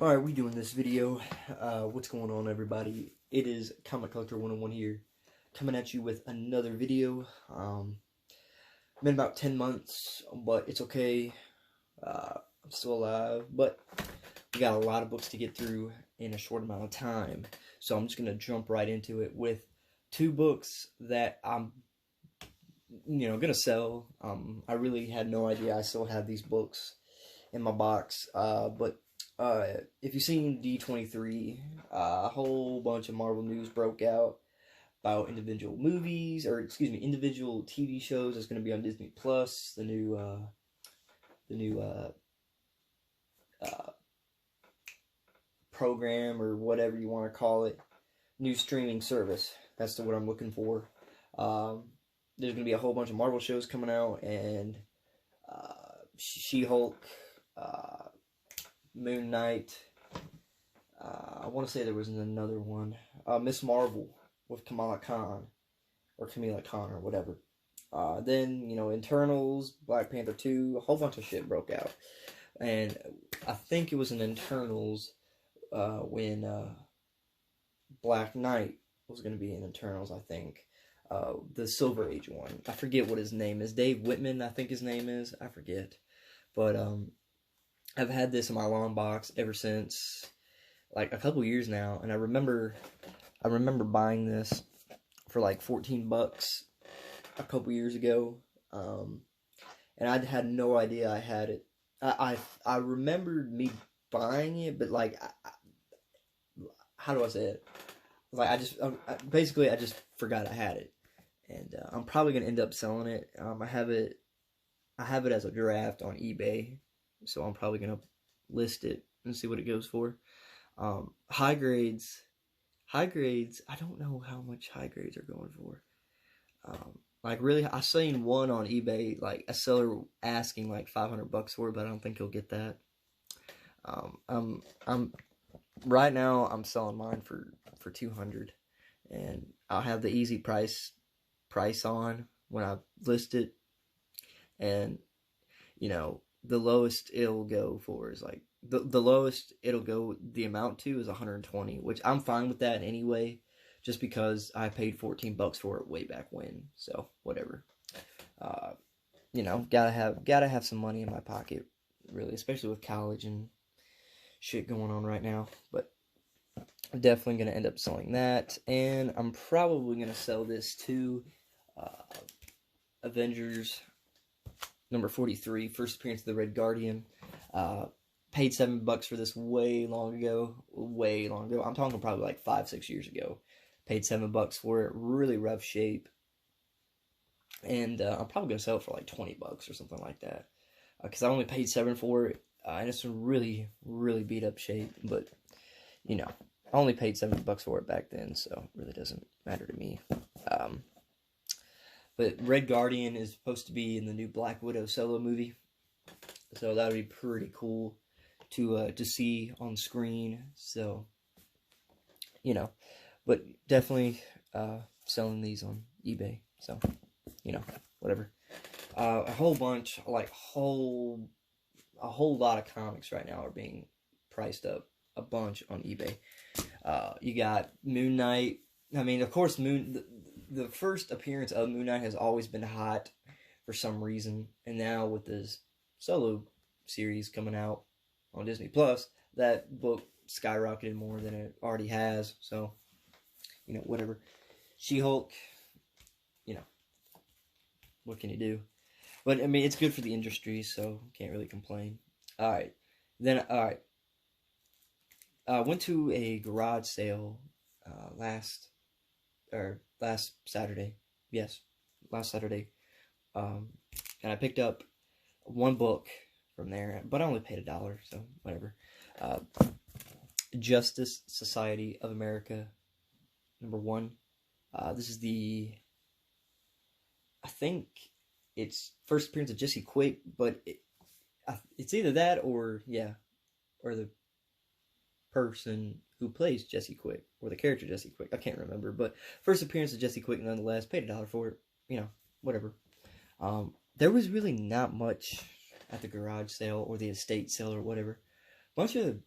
Alright, we doing this video. What's going on, everybody? It is Comic Collector 101 here, coming at you with another video. Been about 10 months, but it's okay. I'm still alive, but we got a lot of books to get through in a short amount of time. So I'm just going to jump right into it with two books that I'm, going to sell. I really had no idea I still had these books in my box, but if you've seen D23, a whole bunch of Marvel news broke out about individual movies, or excuse me, individual TV shows that's going to be on Disney Plus, the new program, or whatever you want to call it, new streaming service. That's what I'm looking for. There's going to be a whole bunch of Marvel shows coming out, and She-Hulk, Moon Knight. I want to say there was another one. Miss Marvel with Kamala Khan, or Camila Khan, or whatever. Then, Internals, Black Panther 2, a whole bunch of shit broke out. And I think it was in Internals when Black Knight was going to be in Internals, I think. The Silver Age one. I forget what his name is. Dave Whitman, I think his name is. I forget. But, I've had this in my long box ever since, like, a couple years now, and I remember buying this for like $14 a couple years ago, and I had no idea I had it. I remembered me buying it, but like, how do I say it? Like, I just forgot I had it, and I'm probably gonna end up selling it. I have it as a draft on eBay. So I'm probably going to list it and see what it goes for. High grades, I don't know how much high grades are going for. Like, really, I seen one on eBay, like a seller asking like $500 for it, but I don't think he'll get that. Right now I'm selling mine for $200, and I'll have the easy price on when I list it, and the lowest it'll go for is like, the lowest it'll go, the amount to, is 120, which I'm fine with that anyway, just because I paid $14 for it way back when. So whatever. Gotta have some money in my pocket, really, especially with college and shit going on right now. But I'm definitely gonna end up selling that, and I'm probably gonna sell this too. Avengers number 43, first appearance of the Red Guardian. Paid $7 for this way long ago. I'm talking probably like 5-6 years ago. Paid $7 for it. Really rough shape. And I'm probably going to sell it for like $20 or something like that. Because I only paid $7 for it. And it's in really, really beat up shape. But, I only paid $7 for it back then. So it really doesn't matter to me. But Red Guardian is supposed to be in the new Black Widow solo movie, so that would be pretty cool to see on screen. So, but definitely selling these on eBay. So, whatever. A whole bunch, like a whole lot of comics right now are being priced up a bunch on eBay. You got Moon Knight. I mean, of course, the first appearance of Moon Knight has always been hot for some reason, and now with this solo series coming out on Disney Plus, that book skyrocketed more than it already has. So, whatever. She-Hulk, what can you do? But I mean, it's good for the industry, so can't really complain. All right, I went to a garage sale last Saturday. Yes, last Saturday. And I picked up one book from there, but I only paid $1, so whatever. Justice Society of America, number 1. This is I think it's first appearance of Jesse Quick, but it's either that or the person who plays Jesse Quick, or the character Jesse Quick. I can't remember, but first appearance of Jesse Quick nonetheless. Paid $1 for it. Whatever. There was really not much at the garage sale or the estate sale or whatever. Bunch of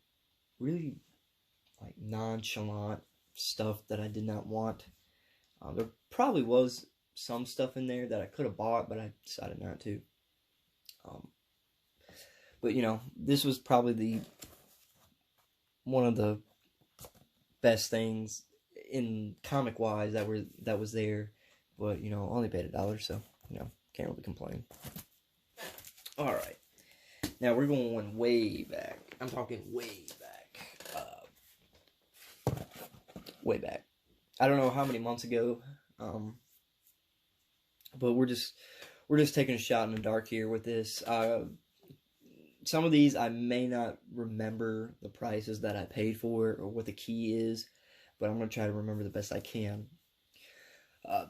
really like nonchalant stuff that I did not want. There probably was some stuff in there that I could have bought, but I decided not to. But you know, this was probably the one of the best things in comic wise that was there. But you know, only paid $1, so you know, can't really complain. All right, now we're going way back. I'm talking way back. Way back. I don't know how many months ago. But we're just taking a shot in the dark here with this. Some of these I may not remember the prices that I paid for or what the key is, but I'm going to try to remember the best I can.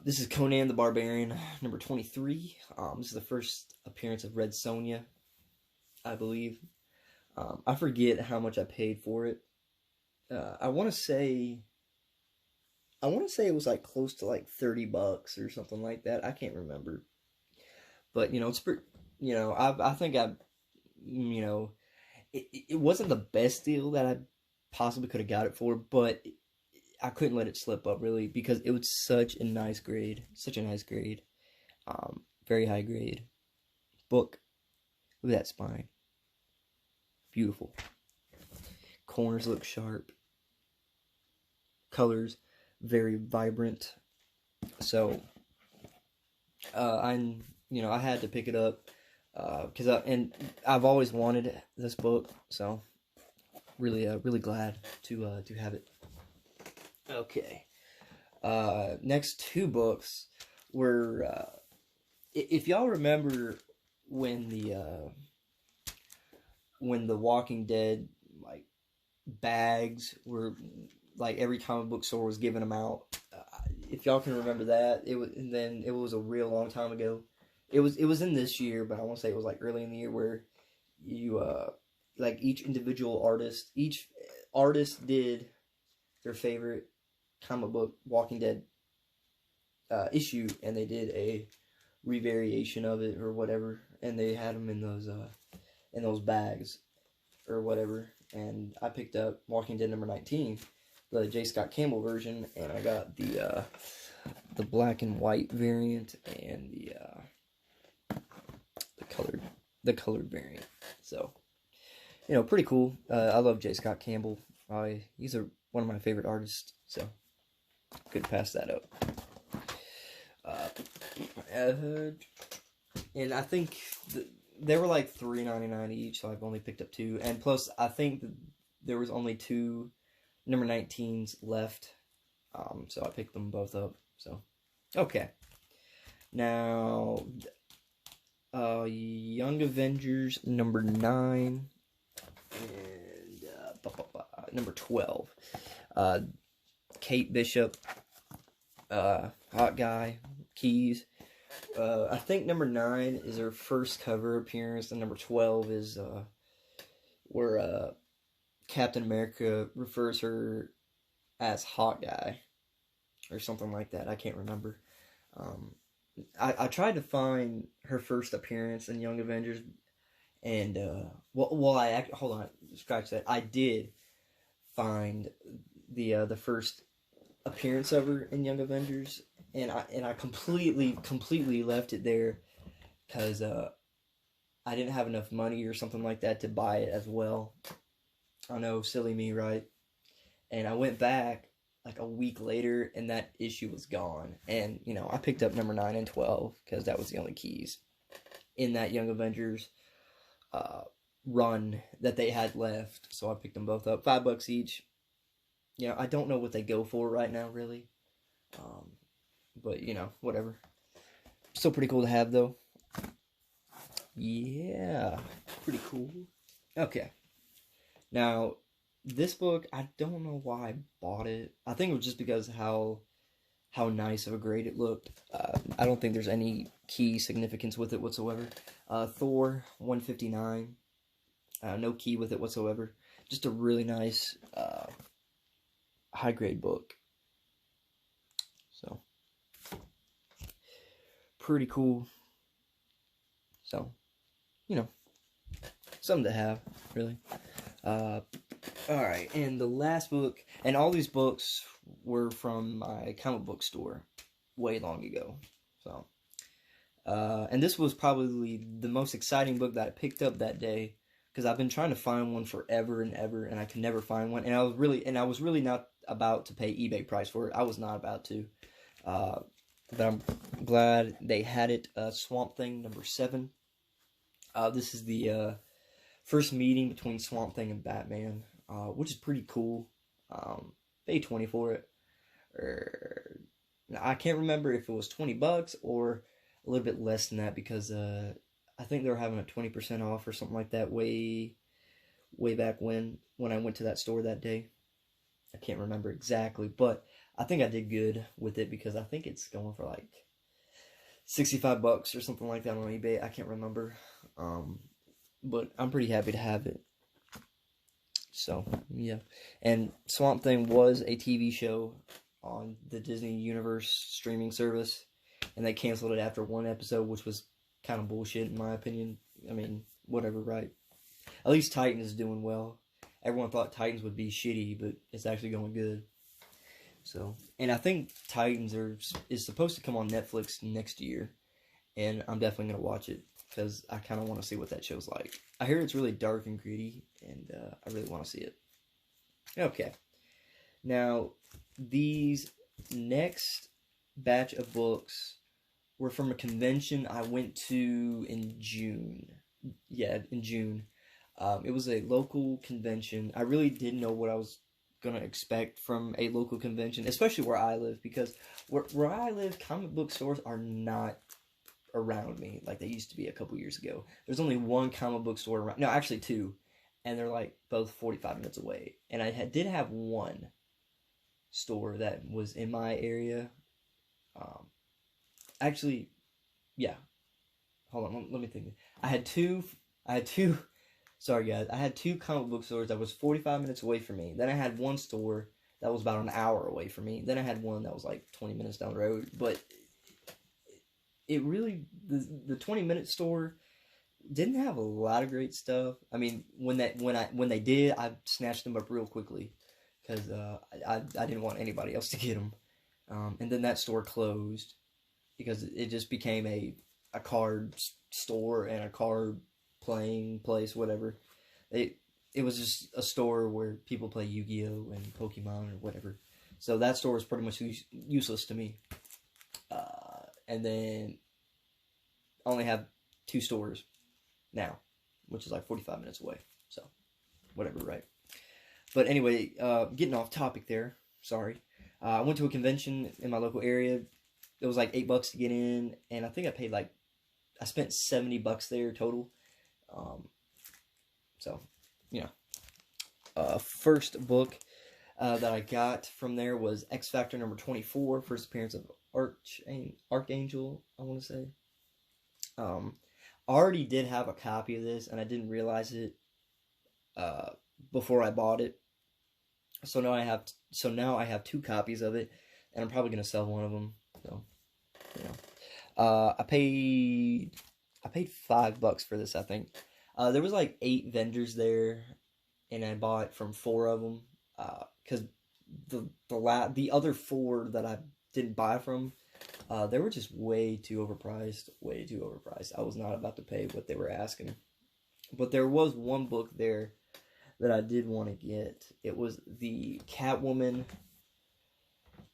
This is Conan the Barbarian, number 23. This is the first appearance of Red Sonja, I believe. I forget how much I paid for it. I want to say it was like close to like $30 or something like that. I can't remember. But, you know, it's pretty, you know, I think you know, it wasn't the best deal that I possibly could have got it for, but I couldn't let it slip up really because it was such a nice grade. Such a nice grade. Very high grade book. Look at that spine. Beautiful. Corners look sharp. Colors very vibrant. So I had to pick it up because I've always wanted this book, so really glad to have it. Okay. Next two books were if y'all remember when the Walking Dead like bags were like every comic book store was giving them out. If y'all can remember that, it was a real long time ago. It was in this year, but I want to say it was like early in the year where you like each artist did their favorite comic book Walking Dead issue, and they did a revariation of it or whatever, and they had them in those bags or whatever. And I picked up Walking Dead number 19. The J. Scott Campbell version, and I got the black and white variant and the colored variant. So, you know, pretty cool. I love J. Scott Campbell. He's one of my favorite artists, so couldn't pass that up. And I think they were like $3.99 each, so I've only picked up 2. And plus, I think there was only 2 number 19s left, so I picked them both up. So, okay. Now, Young Avengers number 9 and number 12. Kate Bishop, hot guy, keys. I think number 9 is her first cover appearance, and number 12 is where Captain America refers her as hot guy or something like that. I can't remember. I tried to find her first appearance in Young Avengers, and hold on, scratch that. I did find the first appearance of her in Young Avengers, and I completely left it there because I didn't have enough money or something like that to buy it as well. I know, silly me, right? And I went back like a week later, and that issue was gone. And, you know, I picked up number 9 and 12, because that was the only keys in that Young Avengers run that they had left. So I picked them both up, $5 each. You know, I don't know what they go for right now, really. But, you know, whatever. Still pretty cool to have, though. Yeah, pretty cool. Okay. Now, this book, I don't know why I bought it. I think it was just because how nice of a grade it looked. I don't think there's any key significance with it whatsoever. Thor 159. No key with it whatsoever. Just a really nice high grade book. So, pretty cool. So, you know, something to have, really. Alright, and the last book, and all these books were from my comic book store way long ago. So, and this was probably the most exciting book that I picked up that day, because I've been trying to find one forever and ever, and I could never find one. And I was really not about to pay eBay price for it. I was not about to. But I'm glad they had it. Swamp Thing #7. This is the first meeting between Swamp Thing and Batman, which is pretty cool. Paid 20 for it. I can't remember if it was $20 or a little bit less than that, because I think they were having a 20% off or something like that way back when I went to that store that day. I can't remember exactly, but I think I did good with it, because I think it's going for like $65 or something like that on eBay. I can't remember. But I'm pretty happy to have it. So, yeah. And Swamp Thing was a TV show on the Disney Universe streaming service, and they canceled it after one episode, which was kind of bullshit in my opinion. I mean, whatever, right? At least Titans is doing well. Everyone thought Titans would be shitty, but it's actually going good. So, and I think Titans is supposed to come on Netflix next year, and I'm definitely going to watch it, because I kind of want to see what that show's like. I hear it's really dark and gritty, and I really want to see it. Okay. Now, these next batch of books were from a convention I went to in June. Yeah, in June. It was a local convention. I really didn't know what I was going to expect from a local convention, especially where I live, because where I live, comic book stores are not around me like they used to be a couple years ago. There's only one comic book store around. No, actually two. And they're like both 45 minutes away. And I did have one store that was in my area. Actually, yeah. Hold on, let me think. I had two, sorry guys, I had two comic book stores that was 45 minutes away from me. Then I had one store that was about an hour away from me. Then I had one that was like 20 minutes down the road. But it really, the 20-minute store didn't have a lot of great stuff. I mean, when they did, I snatched them up real quickly, because I didn't want anybody else to get them. And then that store closed, because it just became a card store and a card playing place, whatever. It was just a store where people play Yu-Gi-Oh! And Pokemon or whatever. So that store was pretty much useless to me. And then I only have two stores now, which is like 45 minutes away. So, whatever, right? But anyway, getting off topic there. Sorry. I went to a convention in my local area. It was like $8 to get in, and I think I spent $70 there total. So, you know. First book that I got from there was X Factor #24, first appearance of Archangel, I want to say. I already did have a copy of this, and I didn't realize it before I bought it. So now I have two copies of it, and I'm probably gonna sell one of them. So, you know, I paid $5 for this, I think. There was like 8 vendors there, and I bought from 4 of them. Because the other 4 that I didn't buy from, they were just way too overpriced. Way too overpriced. I was not about to pay what they were asking. But there was one book there that I did want to get. It was the Catwoman,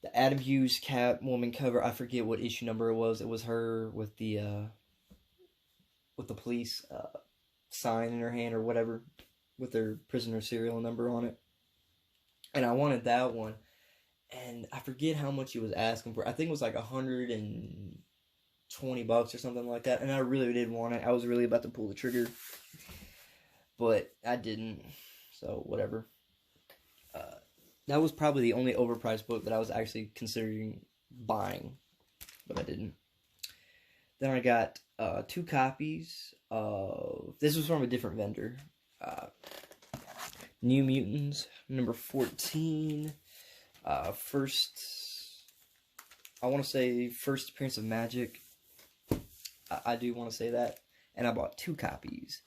the Adam Hughes Catwoman cover. I forget what issue number it was. It was her with the police sign in her hand or whatever, with their prisoner serial number on it. And I wanted that one. And I forget how much he was asking for. I think it was like $120 or something like that. And I really did want it. I was really about to pull the trigger, but I didn't. So whatever. That was probably the only overpriced book that I was actually considering buying, but I didn't. Then I got 2 copies of, this was from a different vendor. New Mutants #14. I want to say first appearance of Magic. I do want to say that. And I bought 2 copies.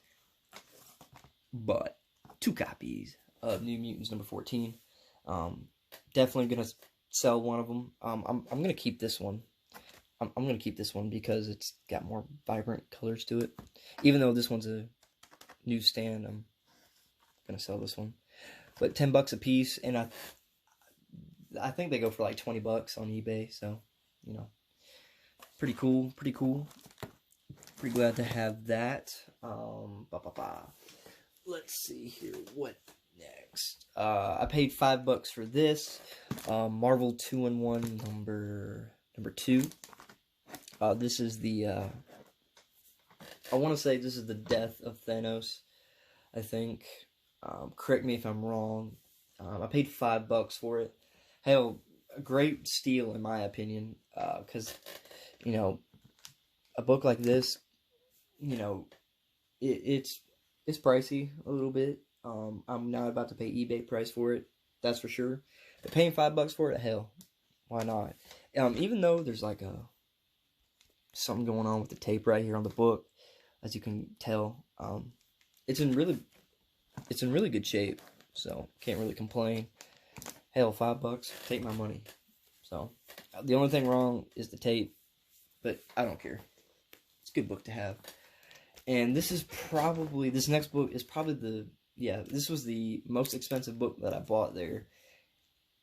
New Mutants number 14. Definitely gonna sell one of them. I'm gonna keep this one. I'm gonna keep this one because it's got more vibrant colors to it. Even though this one's a newsstand, I'm gonna sell this one. But $10 a piece, and I think they go for like $20 on eBay. So, you know, pretty cool. Pretty cool. Pretty glad to have that. Let's see here. What next? I paid $5 for this. Marvel 2-in-1 number 2. This is the, I want to say this is the death of Thanos, I think. Correct me if I'm wrong. I paid $5 for it. Hell, a great steal in my opinion, because, you know, a book like this, you know, it's pricey a little bit. I'm not about to pay eBay price for it, that's for sure. But paying $5 for it, hell, why not? Even though there's like something going on with the tape right here on the book, as you can tell, it's in really good shape, so can't really complain. Hell, $5, take my money. So the only thing wrong is the tape, but I don't care. It's a good book to have. And this next book is probably this was the most expensive book that I bought there.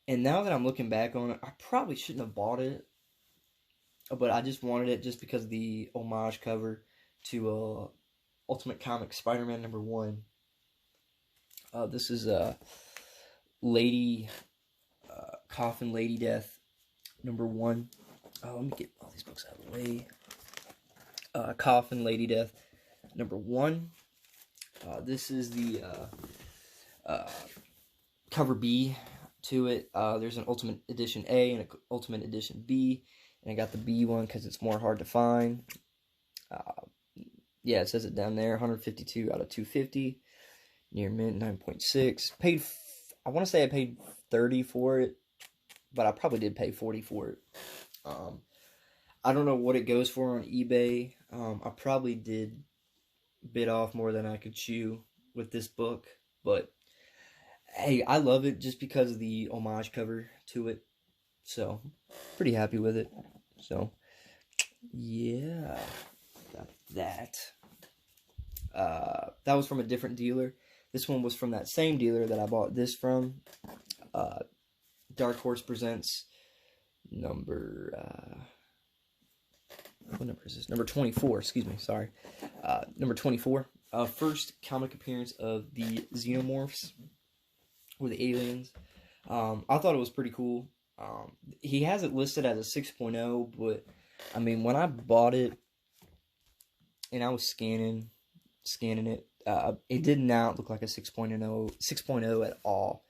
And now that I'm looking back on it, I probably shouldn't have bought it, but I just wanted it just because of the homage cover to Ultimate Comics Spider-Man number 1. This is Coffin Lady Death number 1. Let me get all these books out of the way. Coffin Lady Death number 1. This is the cover B to it. There's an Ultimate Edition A and an Ultimate Edition B, and I got the B one because it's more hard to find. Yeah, it says it down there. 152 out of 250. Near mint 9.6. I want to say I paid $30 for it, but I probably did pay $40 for it. I don't know what it goes for on eBay. I probably did bid off more than I could chew with this book, but hey, I love it just because of the homage cover to it. So, pretty happy with it. So, yeah, got that. That was from a different dealer. This one was from that same dealer that I bought this from. Dark Horse Presents number, what number is this? Number 24, excuse me, sorry. Number 24. First comic appearance of the Xenomorphs, or the aliens. I thought it was pretty cool. He has it listed as a 6.0, but, I mean, when I bought it, and I was scanning it, it did not look like a 6.0 at all.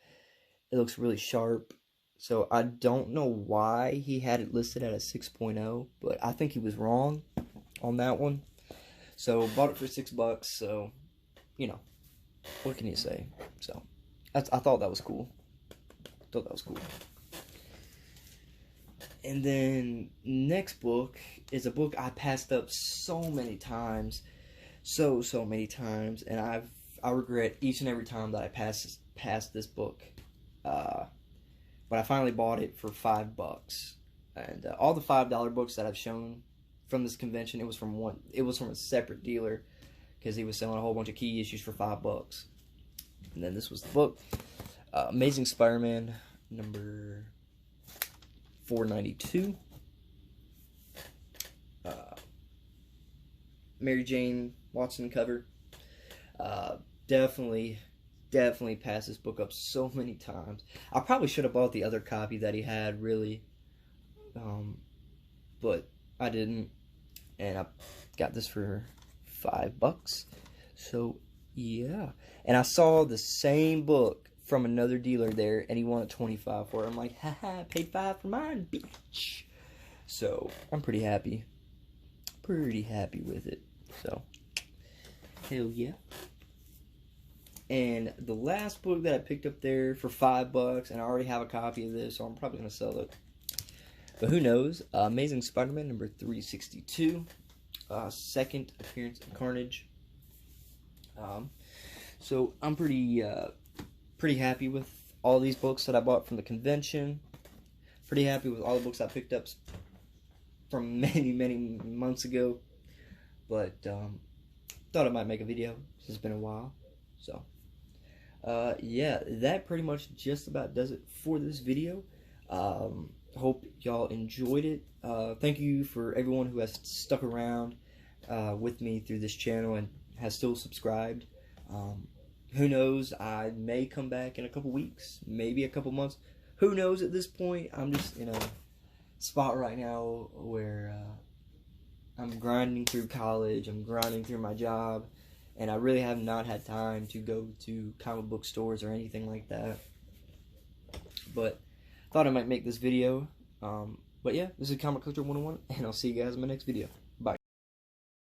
It looks really sharp. So I don't know why he had it listed at a 6.0, but I think he was wrong on that one. So bought it for $6. So, you know, what can you say? So I thought that was cool. And then next book is a book I passed up so many times. So many times, and I regret each and every time that I passed this book. But I finally bought it for $5, and all the $5 books that I've shown from this convention, it was from a separate dealer, because he was selling a whole bunch of key issues for $5. And then this was the book, Amazing Spider-Man number 492. Mary Jane Watson cover. Definitely passed this book up so many times. I probably should have bought the other copy that he had, really. But I didn't. And I got this for $5. So, yeah. And I saw the same book from another dealer there, and he wanted $25 for it. I'm like, haha, paid $5 for mine, bitch. So, I'm pretty happy. Pretty happy with it. So, hell yeah. And the last book that I picked up there for $5, and I already have a copy of this, so I'm probably going to sell it. But who knows? Amazing Spider-Man number 362. Second appearance of Carnage. So I'm pretty pretty happy with all these books that I bought from the convention. Pretty happy with all the books I picked up from many months ago. But thought I might make a video. It's been a while. So yeah, that pretty much just about does it for this video. Hope y'all enjoyed it. Thank you for everyone who has stuck around with me through this channel and has still subscribed. Who knows, I may come back in a couple weeks, maybe a couple months. Who knows at this point? I'm just in a spot right now where I'm grinding through college, I'm grinding through my job, and I really have not had time to go to comic book stores or anything like that. But thought I might make this video. But yeah, this is Comic Culture 101, and I'll see you guys in my next video.